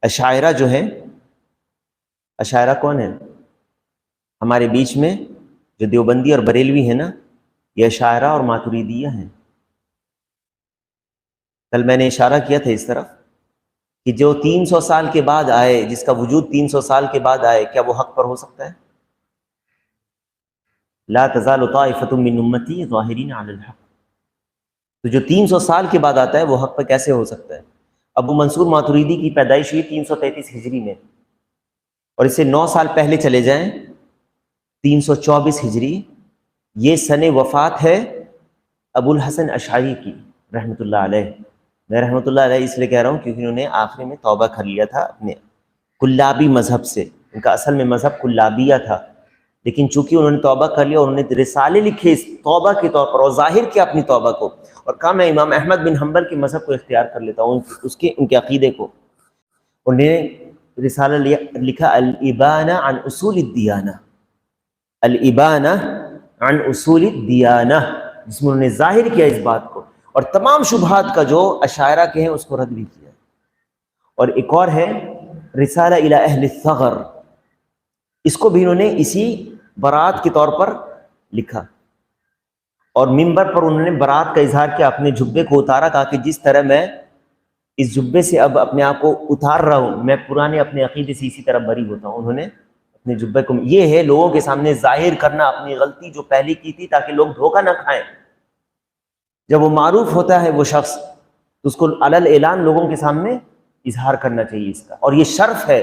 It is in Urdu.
اشاعرہ جو ہیں، اشاعرہ کون ہیں؟ ہمارے بیچ میں جو دیوبندی اور بریلوی ہیں نا، یہ اشاعرہ اور ماتریدیہ ہیں۔ کل میں نے اشارہ کیا تھا اس طرف کہ جو 300 سال کے بعد آئے، جس کا وجود 300 سال کے بعد آئے، کیا وہ حق پر ہو سکتا ہے؟ لا تزال طائفۃ من امتی ظاہرین علی الحق۔ تو جو 300 سال کے بعد آتا ہے وہ حق پر کیسے ہو سکتا ہے؟ ابو منصور ماتریدی کی پیدائش ہوئی 333 ہجری میں، اور اس سے 9 سال پہلے چلے جائیں 324 ہجری، یہ سن وفات ہے ابو الحسن اشعری کی رحمۃ اللہ علیہ۔ میں رحمۃ اللہ علیہ اس لیے کہہ رہا ہوں کیونکہ انہوں نے آخری میں توبہ کر لیا تھا اپنے کلابی مذہب سے۔ ان کا اصل میں مذہب کلابیہ تھا، لیکن چونکہ انہوں نے توبہ کر لیا اور انہوں نے رسالے لکھے اس توبہ کے طور پر، اور ظاہر کیا اپنی توبہ کو، اور کہا میں امام احمد بن حنبل کے مذہب کو اختیار کر لیتا ہوں، ان کے عقیدے کو۔ انہوں نے رسالہ لکھا الابانہ عن اصول الدیانہ، الابانہ عن اصول الدیانہ، جس میں انہوں نے ظاہر کیا اس بات کو، اور تمام شبہات کا جو اشاعرہ کے ہیں اس کو رد بھی کیا۔ اور ایک اور ہے رسالہ الی اہل الثغر، اس کو بھی انہوں نے اسی برات کے طور پر لکھا، اور منبر پر انہوں نے برات کا اظہار کیا، اپنے جبے کو اتارا، کہا کہ جس طرح میں اس جبے سے اب اپنے آپ کو اتار رہا ہوں، میں پرانے اپنے عقیدے سے اسی طرح بری ہوتا ہوں۔ انہوں نے اپنے جبے کو، یہ ہے لوگوں کے سامنے ظاہر کرنا اپنی غلطی جو پہلے کی تھی، تاکہ لوگ دھوکہ نہ کھائیں۔ جب وہ معروف ہوتا ہے وہ شخص، تو اس کو علی الاعلان لوگوں کے سامنے اظہار کرنا چاہیے اس کا، اور یہ شرف ہے